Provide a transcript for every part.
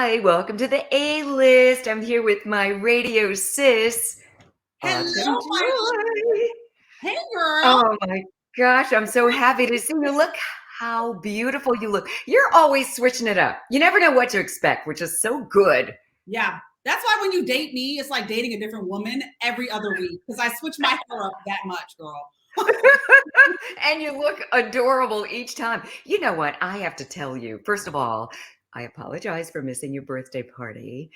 Hi, welcome to the A-list. I'm here with my radio sis, Autumn Hello, my Joy. hey girl. Oh my gosh, I'm so happy to see you. Look how beautiful you look. You're always switching it up. You never know what to expect, which is so good. Yeah, that's why when you date me, it's like dating a different woman every other week because I switch my hair up that much, girl. And you look adorable each time. You know what? I have to tell you, first of all, I apologize for missing your birthday party.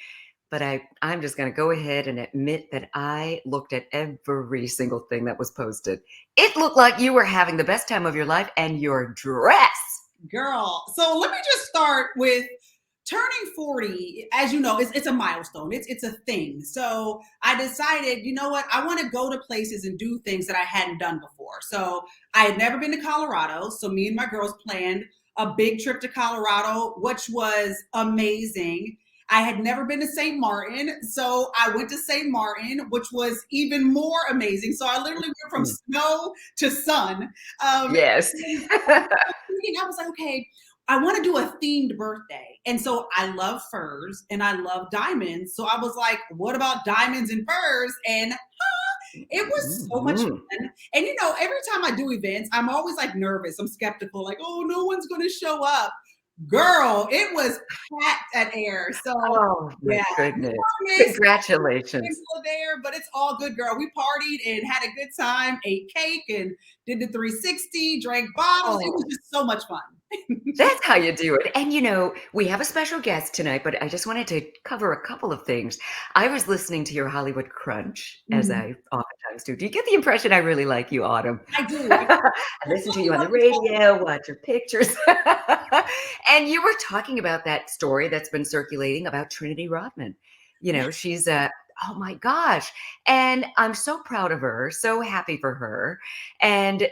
But I'm just going to go ahead and admit that I looked at every single thing that was posted. It looked like you were having the best time of your life, and your dress. Girl, so let me just start with turning 40. As you know, it's a milestone. It's a thing. So I decided, you know what? I want to go to places and do things that I hadn't done before. So I had never been to Colorado. So me and my girls planned a big trip to Colorado, which was amazing. I had never been to St. Martin, so I went to St. Martin, which was even more amazing. So I literally went from Mm, snow to sun. yes. I was like, okay, I want to do a themed birthday. And so I love furs and I love diamonds. So I was like, what about diamonds and furs? And it was so much Mhm. fun. And you know, every time I do events, I'm always like nervous. I'm skeptical, like, oh, no one's going to show up. Girl, it was packed at air. So Oh my yeah, goodness. miss Congratulations. people there, but it's all good, girl. We partied and had a good time, ate cake and did the 360, drank bottles. It was Oh. just so much fun. That's how you do it. And we have a special guest tonight, but I just wanted to cover a couple of things. I was listening to your Hollywood Crunch, as Mhm. I oftentimes do. Do you get the impression I really like you, Autumn? I do. I I listen to love you on the this whole radio, watch your pictures. And you were talking about that story that's been circulating about Trinity Rodman. yeah, She's oh my gosh. And I'm so proud of her, so happy for her. And,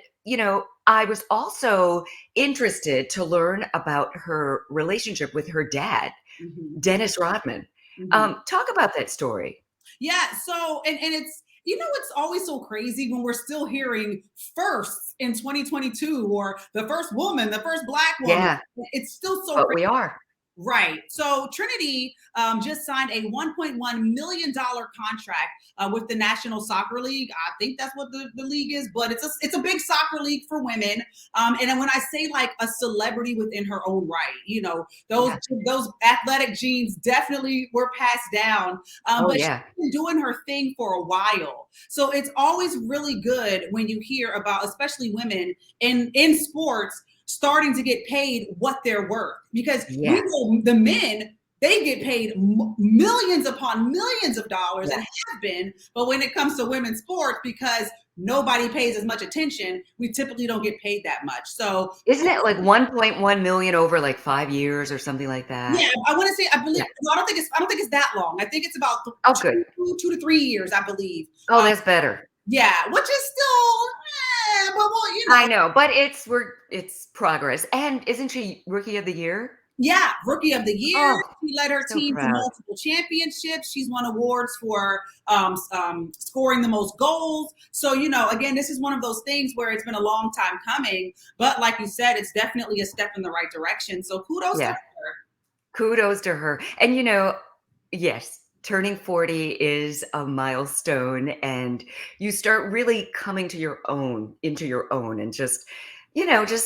I was also interested to learn about her relationship with her dad, mhm, Dennis Rodman. mhm. Talk about that story. Yeah. So, and it's, you know, it's always so crazy when we're still hearing firsts in 2022 or the first woman, the first Black woman. Yeah, It's still so but crazy. we are. Right. So Trinity just signed a $1.1 million contract with the National Soccer League. I think that's what the league is, but it's a big soccer league for women. And then when I say like a celebrity within her own right, you know, those Yeah. those athletic genes definitely were passed down. Oh, But she's yeah. been doing her thing for a while. So it's always really good when you hear about, especially women in sports, starting to get paid what they're worth, because we Yeah. know the men, they get paid millions upon millions of dollars and Yeah. have been, but when it comes to women's sports, because nobody pays as much attention, we typically don't get paid that much. So Isn't it like 1.1 million over like 5 years or something like that? yeah, I want to say, I believe, Yeah. no, I don't think it's that long. I think it's about Oh, good. 2 to 3 years, I believe. Oh, that's better. Yeah, which is still but well, I know, but it's progress. And isn't she Rookie of the Year? yeah, Rookie of the Year. Oh, She led her so team to proud. multiple championships. She's won awards for scoring the most goals. So, you know, again, this is one of those things where it's been a long time coming. But like you said, it's definitely a step in the right direction. So kudos to Yeah. her. Kudos to her. And yes, turning 40 is a milestone, and you start really coming to your own, into your own, and just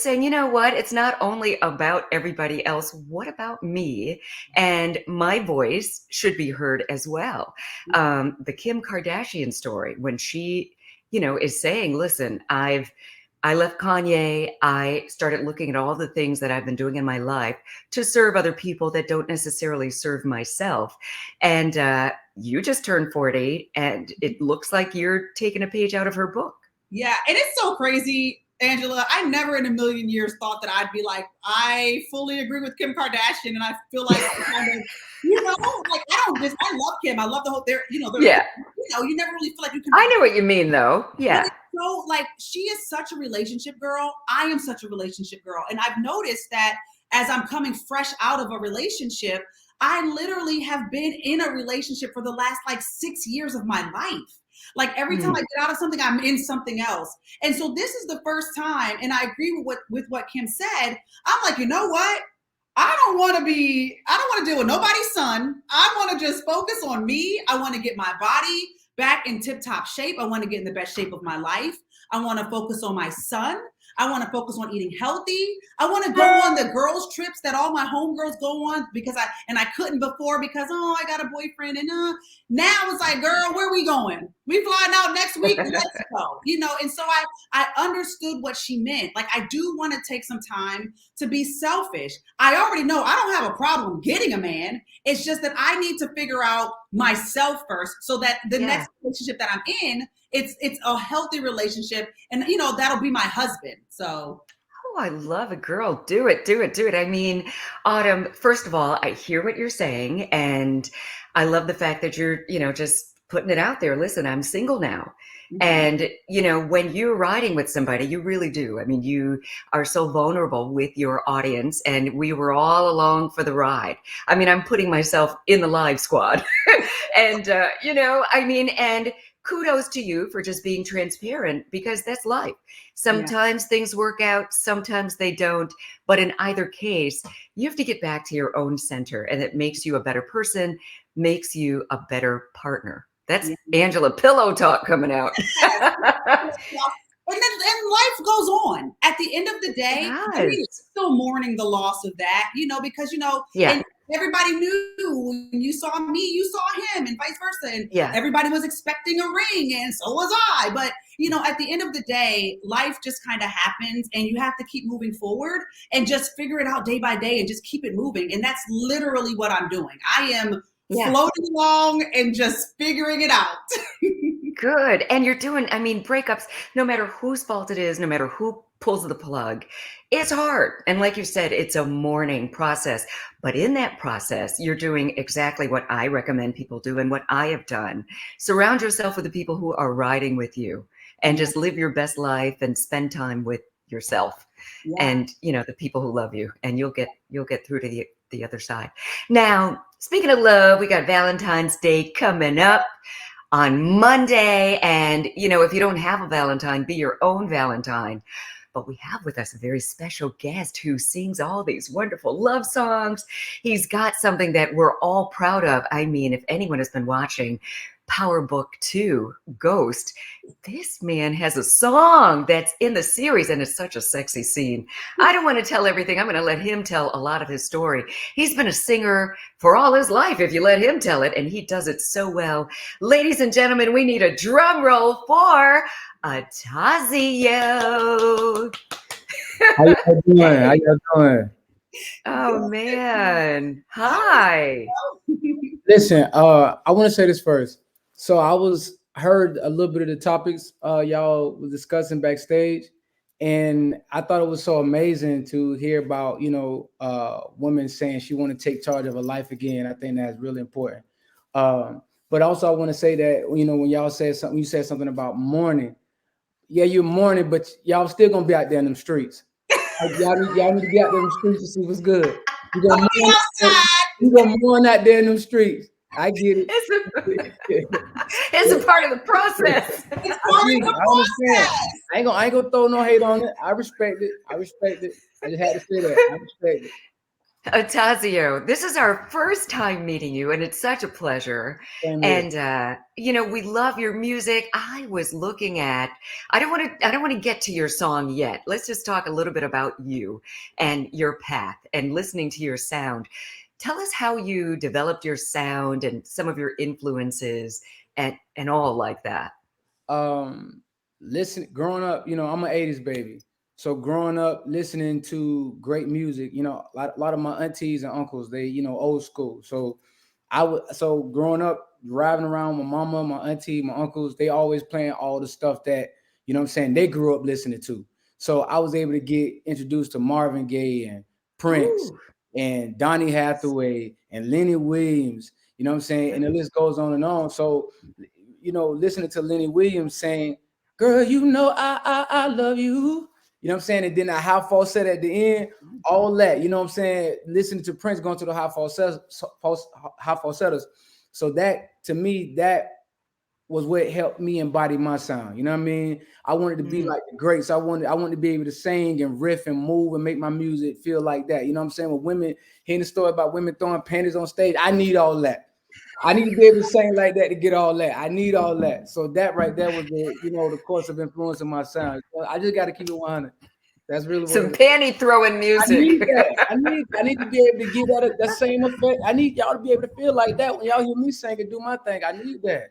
saying, you know what? It's not only about everybody else. What about me? And my voice should be heard as well. The Kim Kardashian story, when she, is saying, listen, I left Kanye. I started looking at all the things that I've been doing in my life to serve other people that don't necessarily serve myself. And you just turned 40, and it looks like you're taking a page out of her book. Yeah, and it's so crazy, Angela. I never in a million years thought that I'd be like, I fully agree with Kim Kardashian, and I feel like kind of, you know, like I love Kim. I love the whole. Yeah, You never really feel like you can. I know what you mean, though. But Yeah. it's so like she is such a relationship girl. I am such a relationship girl, and I've noticed that as I'm coming fresh out of a relationship, I literally have been in a relationship for the last like 6 years of my life. Like every time I Mm. get out of something, I'm in something else. And so this is the first time, and I agree with what Kim said. I'm like, you know what? I don't want to deal with nobody's son. I want to just focus on me. I want to get my body back in tip top shape. I want to get in the best shape of my life. I want to focus on my son. I want to focus on eating healthy. I want to go on the girls' trips that all my homegirls go on because I couldn't before because I got a boyfriend and now it's like, girl, where we going? We flying out next week. Let's go. And so I understood what she meant. Like I do want to take some time to be selfish. I already know I don't have a problem getting a man. It's just that I need to figure out myself first so that the Yeah. next relationship that I'm in, it's a healthy relationship and that'll be my husband. So Oh, I love it, girl. Do it, do it, do it. I mean, Autumn, first of all, I hear what you're saying, and I love the fact that you're, just putting it out there. Listen, I'm single now. mhm. And, when you're riding with somebody, you really do. I mean, you are so vulnerable with your audience, and we were all along for the ride. I mean, I'm putting myself in the live squad. And, and kudos to you for just being transparent because that's life. Yeah, Sometimes things work out, sometimes they don't. But in either case, you have to get back to your own center, and it makes you a better person, makes you a better partner. That's yeah. Angela Pillow talk coming out. Yes. And life goes on. At the end of the It day, I mean, has. still mourning the loss of that, because Yeah, and everybody knew when you saw me, you saw him, and vice versa. And yeah, everybody was expecting a ring, and so was I. But at the end of the day, life just kind of happens, and you have to keep moving forward and just figure it out day by day and just keep it moving. And that's literally what I'm doing. I am yeah. floating along and just figuring it out. Good. And you're doing, I mean, breakups, no matter whose fault it is, no matter who pulls the plug, it's hard. And like you said, it's a mourning process. But in that process, you're doing exactly what I recommend people do and what I have done. Surround yourself with the people who are riding with you and Yeah, just live your best life and spend time with yourself yeah. and the people who love you, and you'll get through to the other side. Now, speaking of love, we got Valentine's Day coming up on Monday. And, if you don't have a Valentine, be your own Valentine. But we have with us a very special guest who sings all these wonderful love songs. He's got something that we're all proud of. I mean, if anyone has been watching Power Book 2, Ghost, this man has a song that's in the series, and it's such a sexy scene. I don't want to tell everything. I'm going to let him tell a lot of his story. He's been a singer for all his life, if you let him tell it, and he does it so well. Ladies and gentlemen, we need a drum roll for Atozzio. How y'all doing? How Hey. y'all doing? Oh, Good. man. How is Hi. Listen, I want to say this first. So heard a little bit of the topics y'all was discussing backstage, and I thought it was so amazing to hear about women saying she want to take charge of her life again. I think that's really important. But also I want to say that when y'all said something, you said something about mourning. Yeah, you're mourning, but y'all still gonna be out there in them streets. Like, y'all need to be out there in the streets to see what's good. You I'm gonna mourn, outside. you gonna mourn out there in them streets. I get it. It's it's a part of the process. It's I part get of it. the I understand. process. I ain't gonna throw no hate on it. I respect it. I respect it. I just had to say that. I respect it. Atozzio, this is our first time meeting you, and it's such a pleasure. Same here. And we love your music. I was looking at. I don't want to get to your song yet. Let's just talk a little bit about you and your path and listening to your sound. Tell us how you developed your sound and some of your influences and all like that. um Listen, growing up, I'm an 80s baby. So growing up listening to great music, a lot of my aunties and uncles, they, old school. So growing up driving around with my mama, my auntie, my uncles, they always playing all the stuff that, what I'm saying, they grew up listening to. So I was able to get introduced to Marvin Gaye and Prince Ooh, and Donny Hathaway and Lenny Williams, what I'm saying? And the list goes on and on. So listening to Lenny Williams saying, "Girl, I love you." You know what I'm saying? And then the high falsetto at the end, all that. You know what I'm saying? Listening to Prince going to the high falsettos. So that to me, that was what helped me embody my sound. You know what I mean? I wanted to be like the greats. I wanted to be able to sing and riff and move and make my music feel like that. You know what I'm saying? With women, hearing the story about women throwing panties on stage, I need all that. I need to be able to sing like that to get all that. I need all that. So that right there was the course of influence in my sound. I just got to keep it 100. That's really what Some it is. panty throwing I need music. that. I need to be able to give that same effect. I need y'all to be able to feel like that when y'all hear me sing and do my thing. I need that.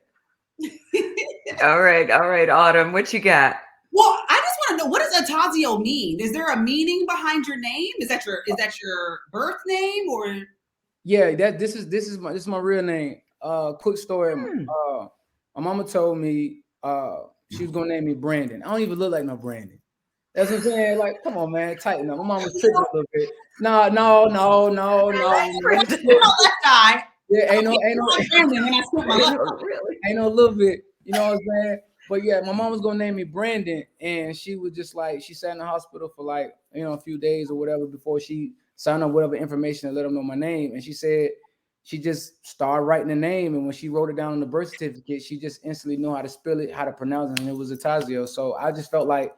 All right, Autumn, what you got? Well, I just want to know, what does Atozzio mean? Is there a meaning behind your name? Is that your birth name, or? Yeah, this is my real name. Quick story. My mama told me she was gonna name me Brandon. I don't even look like no Brandon. That's what I'm saying. Like, come on, man, tighten up. My mom was tripping a little bit. No. That guy. Yeah, ain't no Really? ain't no little bit. You know what I'm saying? But yeah, my mom was gonna name me Brandon, and she was just like, she sat in the hospital for like, a few days or whatever before she signed up whatever information to let them know my name. And she said she just started writing the name, and when she wrote it down on the birth certificate, she just instantly knew how to spell it, how to pronounce it, and it was Atozzio. So I just felt like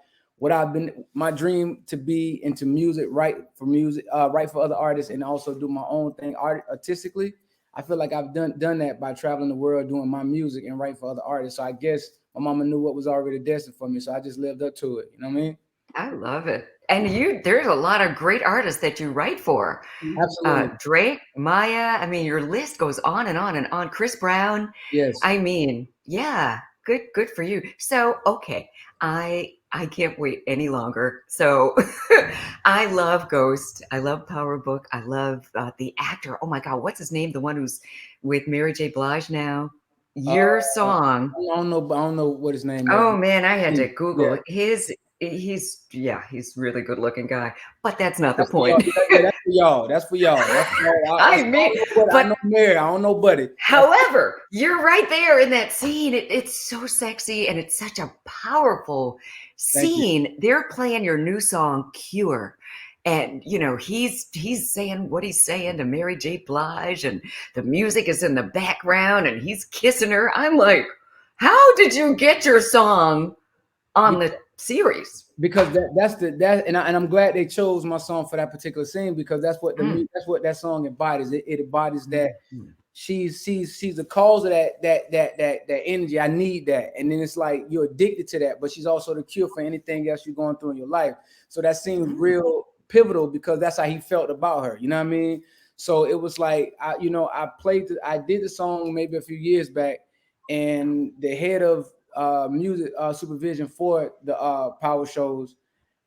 my dream to be into music, write for other artists, and also do my own thing artistically. I feel like I've done that by traveling the world, doing my music and write for other artists. So I guess my mama knew what was already destined for me. So I just lived up to it. You know what I mean? I love it. And there's a lot of great artists that you write for. Absolutely. Drake, Maya, I mean, your list goes on and on and on. Chris Brown. Yes. I mean, yeah, good for you. So, okay, I can't wait any longer. So I love Ghost. I love Power Book. I love the actor. Oh my God, what's his name? The one who's with Mary J. Blige now. Your song. I don't know what his name is. Oh man, I had to Yeah. Google his. He's really good looking guy, but that's not the That's for point. y'all. That's for y'all. I mean, I know Mary. I don't know Buddy. However, you're right there in that scene. It's so sexy and it's such a powerful scene. They're playing your new song, Cure. And he's saying what he's saying to Mary J. Blige, and the music is in the background and he's kissing her. I'm like, how did you get your song on the series? Because I'm glad they chose my song for that particular scene, because that's what that song embodies. It embodies that she's the cause of that energy. I need that, and then it's like you're addicted to that, but she's also the cure for anything else you're going through in your life. So that seems real pivotal, because that's how he felt about her. You know what I mean? So it was like I did the song maybe a few years back, and the head of music supervision for the power shows,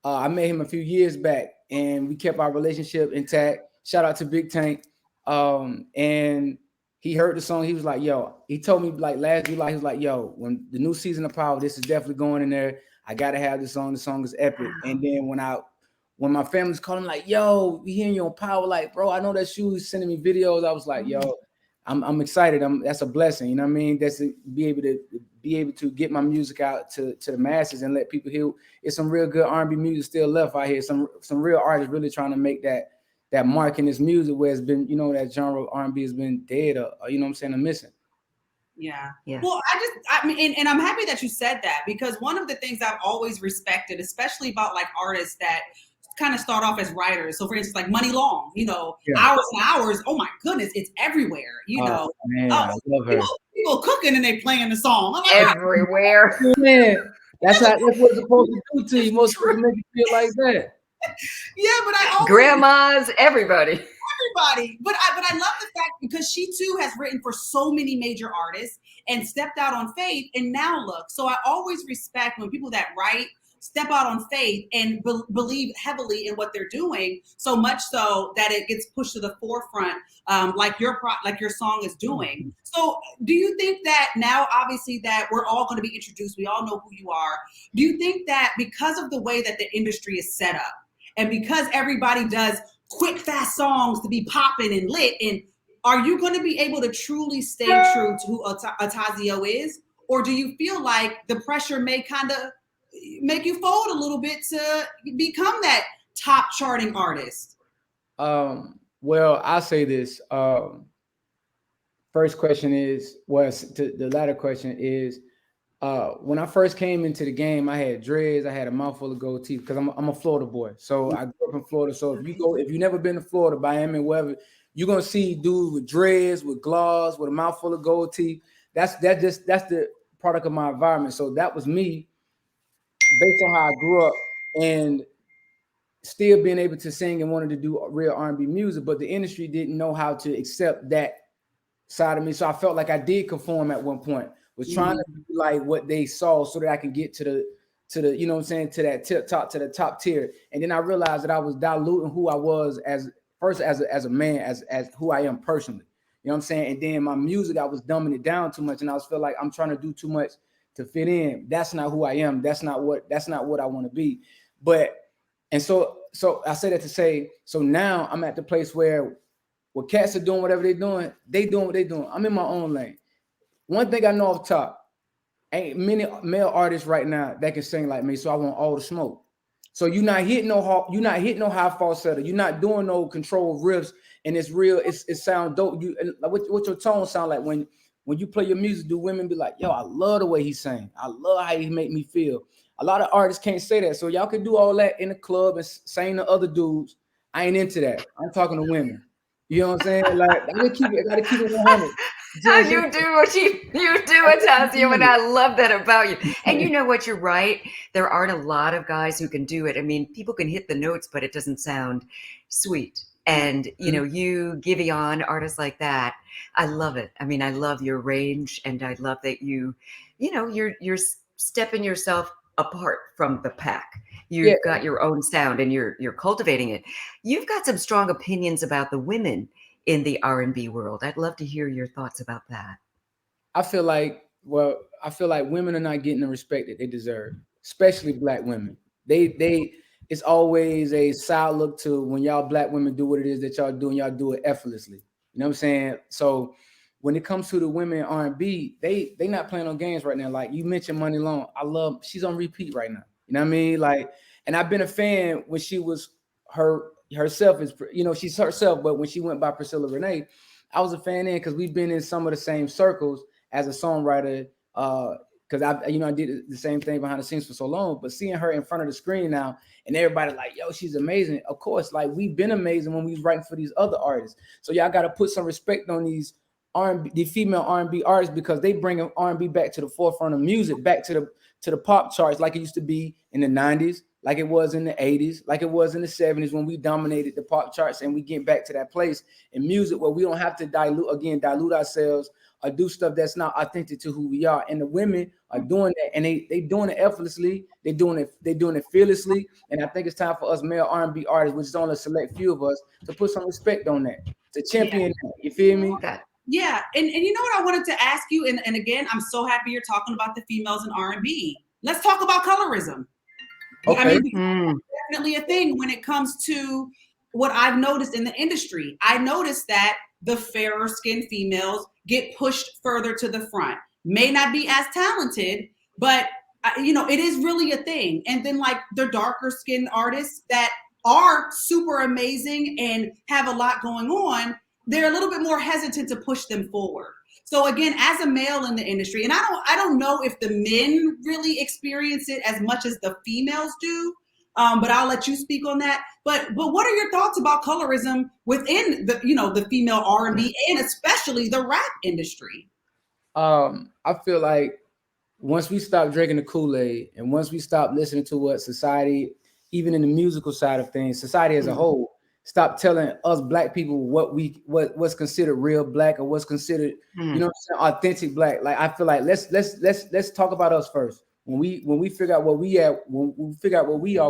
I met him a few years back, and we kept our relationship intact. Shout out to Big Tank. And he heard the song. He was like, yo, he told me like last July, he was like, yo, when the new season of Power, this is definitely going in there. I gotta have this song. The song is epic. And then when my family's calling like, yo, we hearing you on Power, like, bro, I know that you sending me videos. I was like, yo, I'm excited. That's a blessing. You know what I mean? That's to be able to get my music out to the masses and let people hear. It's some real good R&B music still left out here. Some real artists really trying to make that mark in this music, where it's been, that genre of R&B has been dead, or you know what I'm saying, or missing. Yeah. Yeah. Well, I mean, and I'm happy that you said that, because one of the things I've always respected, especially about like artists that kind of start off as writers. So for instance, like Money Long, hours and hours. Oh my goodness, it's everywhere. Man, I love her. People cooking and they playing the song. Like, everywhere. Man, that's what it's supposed to do to you. Most people make you feel like that. Yeah, but I always, grandmas, everybody. But I love the fact, because she too has written for so many major artists and stepped out on faith, and now look. So I always respect when people that write step out on faith and believe heavily in what they're doing, so much so that it gets pushed to the forefront, like your song is doing. So do you think that now, obviously, that we're all going to be introduced, we all know who you are, do you think that because of the way that the industry is set up, and because everybody does quick, fast songs to be popping and lit, and are you going to be able to truly stay true to who Atozzio is? Or do you feel like the pressure may kind of make you fold a little bit to become that top charting artist? Well, I'll say this. first question to the latter question is, when I first came into the game, I had dreads, I had a mouthful of gold teeth because I'm a Florida boy. So I grew up in Florida. So Okay. if you never been to Florida, Miami, wherever, you're gonna see dudes with dreads, with gloves, with a mouthful of gold teeth. That's the product of my environment. So that was me based on how I grew up and still being able to sing and wanted to do real R&B music, but the industry didn't know how to accept that side of me. So I felt like I did conform at one point. Was trying to be like what they saw so that I can get to the you know what I'm saying, to that to the top tier. And then I realized that I was diluting who I was as first as a man, as who I am personally. You know what I'm saying? And then my music, I was dumbing it down too much, and I was feel like I'm trying to do too much to fit in. That's not who I am. That's not what I want to be. But and so I say that to say, so now I'm at the place where cats are doing whatever they're doing, they doing what they're doing. I'm in my own lane. One thing I know off top, ain't many male artists right now that can sing like me, so I want all the smoke. So you're not hitting no high falsetto. You're not doing no controlled riffs, and it's real. It sound dope. You and like what your tone sound like when you play your music. Do women be like, yo, I love the way he sang. I love how he make me feel. A lot of artists can't say that. So y'all can do all that in the club and sing to other dudes. I ain't into that. I'm talking to women. You know what I'm saying? Like I gotta keep it 100. You know what I'm saying? You do what you do, Atozzio, and I love that about you. And you know what? You're right. There aren't a lot of guys who can do it. I mean, people can hit the notes, but it doesn't sound sweet. And you, Giveon, artists like that, I love it. I mean, I love your range, and I love that you're stepping yourself apart from the pack. Yeah, You've got your own sound, and you're cultivating it. You've got some strong opinions about the women in the R&B world. I'd love to hear your thoughts about that. I feel like women are not getting the respect that they deserve, especially black women. They it's always a side look to when y'all black women do what it is that y'all do, and y'all do it effortlessly. You know what I'm saying? So when it comes to the women in R&B, they not playing on games right now. Like you mentioned Money Long. She's on repeat right now. You know what I mean? Like, and I've been a fan when she was herself is, she's herself, but when she went by Priscilla Renee, I was a fan in because we've been in some of the same circles as a songwriter. Because I did the same thing behind the scenes for so long, but seeing her in front of the screen now and everybody like, yo, she's amazing. Of course, like we've been amazing when we was writing for these other artists. So y'all got to put some respect on these R&B, the female R&B artists, because they bring R&B back to the forefront of music, back to the pop charts like it used to be in the 90s, like it was in the 80s, like it was in the 70s when we dominated the pop charts, and we get back to that place in music where we don't have to dilute ourselves or do stuff that's not authentic to who we are. And the women are doing that, and they doing it effortlessly. They're doing it fearlessly. And I think it's time for us male R&B artists, which is only a select few of us, to put some respect on that, to champion that. You feel me? Yeah, and you know what I wanted to ask you, and again, I'm so happy you're talking about the females in R&B. Let's talk about colorism. Okay. I mean, definitely a thing when it comes to what I've noticed in the industry. I noticed that the fairer skinned females get pushed further to the front. May not be as talented, but it is really a thing. And then like the darker skinned artists that are super amazing and have a lot going on, they're a little bit more hesitant to push them forward. So again, as a male in the industry, and I don't know if the men really experience it as much as the females do, but I'll let you speak on that. But what are your thoughts about colorism within the female R&B and especially the rap industry? I feel like once we stop drinking the Kool-Aid and once we stop listening to what society, even in the musical side of things, society as a whole, stop telling us black people what's considered real black or what's considered, authentic black. Like I feel like let's talk about us first. When we figure out what we are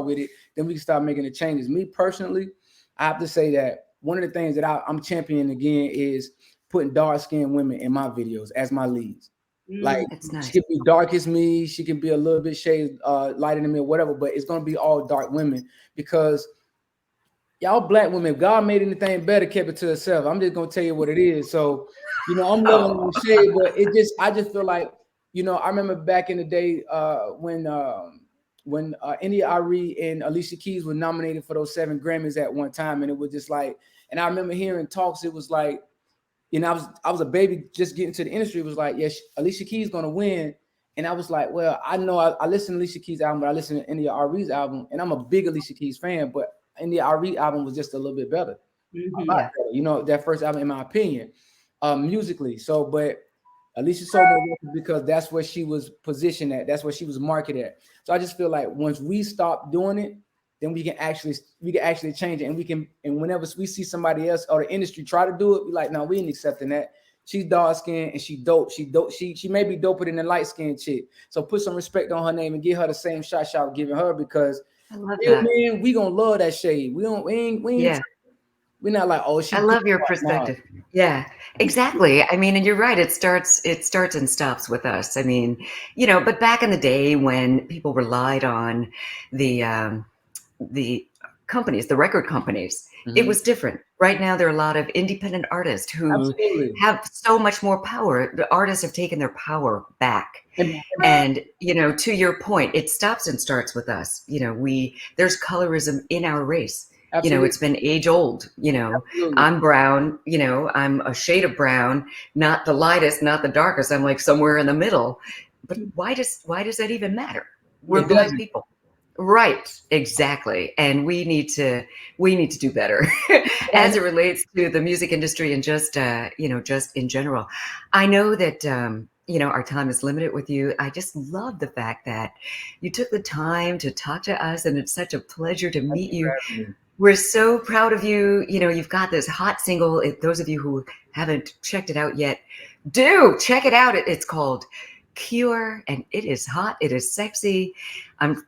with it, then we can start making the changes. Me personally, I have to say that one of the things that I'm championing again is putting dark-skinned women in my videos as my leads. Like nice. She can be dark as me, she can be a little bit shade lighter than me or whatever, but it's gonna be all dark women because y'all black women, if God made anything better, kept it to itself. I'm just gonna tell you what it is. So, I'm loving the shade, but I just feel like, I remember back in the day when India Arie and Alicia Keys were nominated for those 7 Grammys at one time, and it was just like, and I remember hearing talks. It was like, I was a baby just getting to the industry. It was like, yeah, Alicia Keys gonna win. And I was like, well, I know I listened to Alicia Keys album, but I listened to India Ari's album, and I'm a big Alicia Keys fan, but India Ari album was just a little bit better. A lot better, that first album, in my opinion, musically. So, but Alicia sold more because that's where she was positioned at. That's where she was marketed at. So I just feel like once we stop doing it, then we can actually change it, and whenever we see somebody else or the industry try to do it, we like, no, we ain't accepting that. She's dark skinned and she dope. She may be doper than the light skinned chick. So put some respect on her name and give her the same shot y'all giving her, because I love that. Man, we gonna love that shade. We're not like, oh, I love your perspective. Yeah, exactly. I mean, and you're right. It starts and stops with us. I mean, but back in the day when people relied on the companies, the record companies, it was different. Right now, there are a lot of independent artists who have so much more power. The artists have taken their power back. And, to your point, it stops and starts with us. There's colorism in our race. Absolutely. It's been age old. I'm brown, I'm a shade of brown, not the lightest, not the darkest. I'm like somewhere in the middle. But why does that even matter? We're Black people. Right, exactly. And we need to do better as it relates to the music industry and just in general. I know that, our time is limited with you. I just love the fact that you took the time to talk to us, and it's such a pleasure to meet you. We're so proud of you. You've got this hot single. Those of you who haven't checked it out yet, do check it out. It's called WHUR, and it is hot. It is sexy. I'm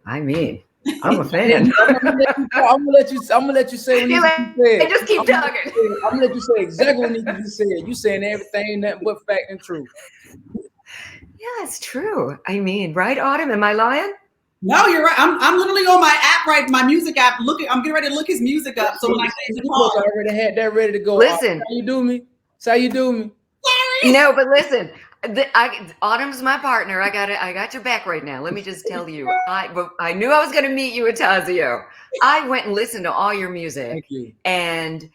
a fan. I'm gonna let you say what needs to be said. Just keep talking. I'm gonna let you say exactly what needs to be said. You saying everything, nothing but fact and truth. Yeah, it's true. I mean, right, Autumn? Am I lying? No, you're right. I'm literally on my app, my music app. I'm getting ready to look his music up. So when I say it's I already had that ready to go. Listen, how you do me? That's how you do me. Sorry. No, but listen. Autumn's my partner. I got your back right now. Let me just tell you. I knew I was going to meet you, Atozzio. I went and listened to all your music. Thank you. And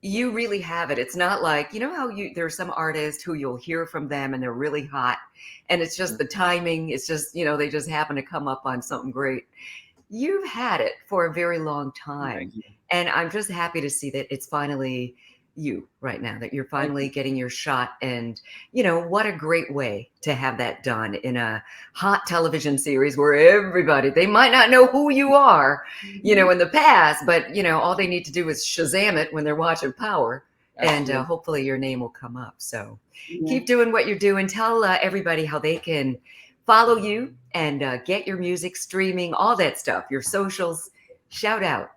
you really have it. It's not like, how there are some artists who you'll hear from them and they're really hot, and it's just the timing. It's just, they just happen to come up on something great. You've had it for a very long time. And I'm just happy to see that it's finally you right now, that you're finally getting your shot. And what a great way to have that done in a hot television series where they might not know who you are in the past, but all they need to do is Shazam it when they're watching Power. Absolutely. And hopefully your name will come up. So keep doing what you're doing. Tell everybody how they can follow you and get your music streaming, all that stuff, your socials. Shout out.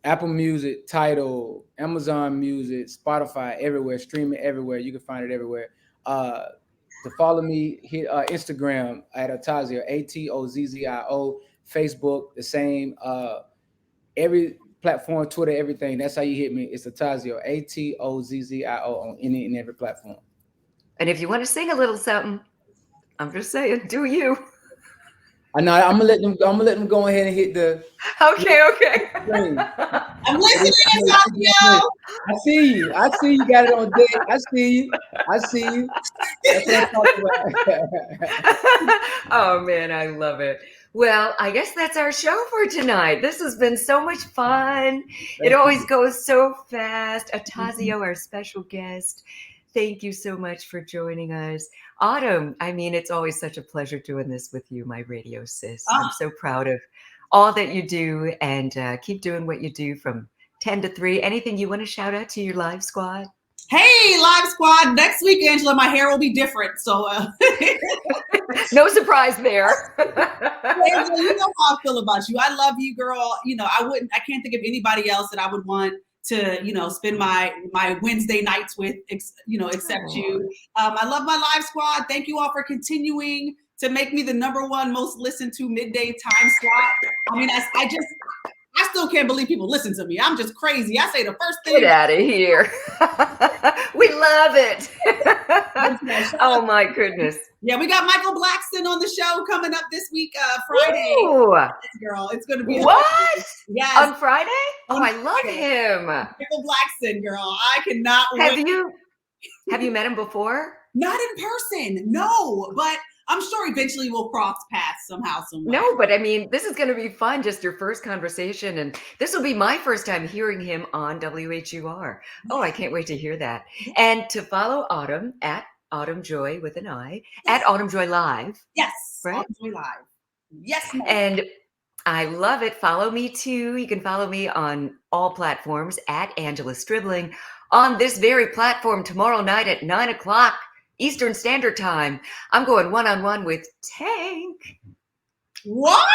Apple Music, Tidal, Amazon Music, Spotify, everywhere, streaming everywhere. You can find it everywhere. To follow me, hit Instagram at Atozzio, Atozzio, Facebook, the same. Every platform, Twitter, everything. That's how you hit me. It's Atozzio, Atozzio on any and every platform. And if you want to sing a little something, I'm just saying, do you? I know. I'm gonna let them go ahead and hit the. Okay. I'm listening, Atozzio. I see you. Got it on deck. I see you. That's what I'm talking about. Oh man, I love it. Well, I guess that's our show for tonight. This has been so much fun. It always goes so fast. Atozzio, our special guest. Thank you so much for joining us. Autumn, it's always such a pleasure doing this with you, my radio sis. I'm so proud of all that you do, and keep doing what you do from 10 to 3. Anything you want to shout out to your live squad? Hey, live squad. Next week, Angela, my hair will be different. So no surprise there. Angela, you know how I feel about you. I love you, girl. I can't think of anybody else that I would want to, spend my Wednesday nights with, except you. I love my live squad. Thank you all for continuing to make me the #1 most listened to midday time slot. I still can't believe people listen to me. I'm just crazy. I say the first thing. Get out of here. We love it. Oh my goodness. Yeah, we got Michael Blackson on the show coming up this week, Friday. Ooh. Girl, it's going to be what? Yes. On Friday? Oh, I love him. Michael Blackson, girl. I cannot Have wait. you met him before? Not in person, no, but I'm sure eventually we'll cross paths somehow, some way. No, but I mean, this is going to be fun. Just your first conversation. And this will be my first time hearing him on WHUR. Oh, I can't wait to hear that. And to follow Autumn at Autumn Joy with an I, at Autumn Joy Live. Yes, Right? Autumn Joy Live. Yes, ma'am. And I love it. Follow me too. You can follow me on all platforms at Angela Stribling on this very platform tomorrow night at 9 o'clock Eastern Standard Time. I'm going one-on-one with Tank. What?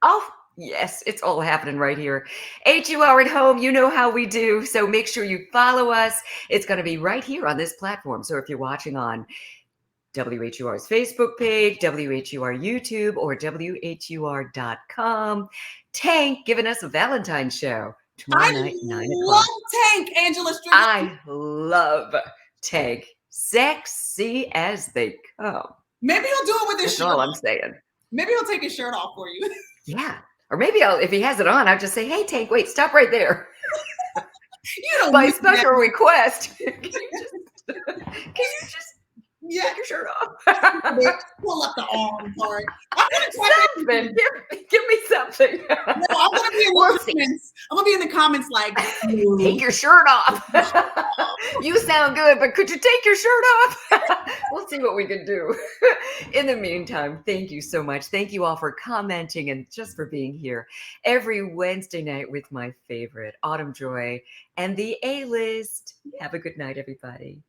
Oh, yes, it's all happening right here. HUR at home, you know how we do. So make sure you follow us. It's going to be right here on this platform. So if you're watching on WHUR's Facebook page, WHUR YouTube, or WHUR.com, Tank giving us a Valentine's show tomorrow night, 9 love o'clock. Tank, Angela Stribling. I love Tank. Sexy as they come. Maybe he'll do it with his That's shirt all off. I'm saying. Maybe he'll take his shirt off for you. Yeah. Or maybe if he has it on, I'll just say, hey, Tank, wait, stop right there. You don't By need special that. request, can you just Yeah, take your shirt off? pull up the arm part. I'm gonna try Something. Give me something. No, I'm gonna be in the We'll see. comments. I'm gonna be in the comments like, Take your shirt off. You sound good, but could you take your shirt off? We'll see what we can do. In the meantime, thank you so much. Thank you all for commenting and just for being here every Wednesday night with my favorite, Autumn Joy and the A-List. Have a good night, everybody.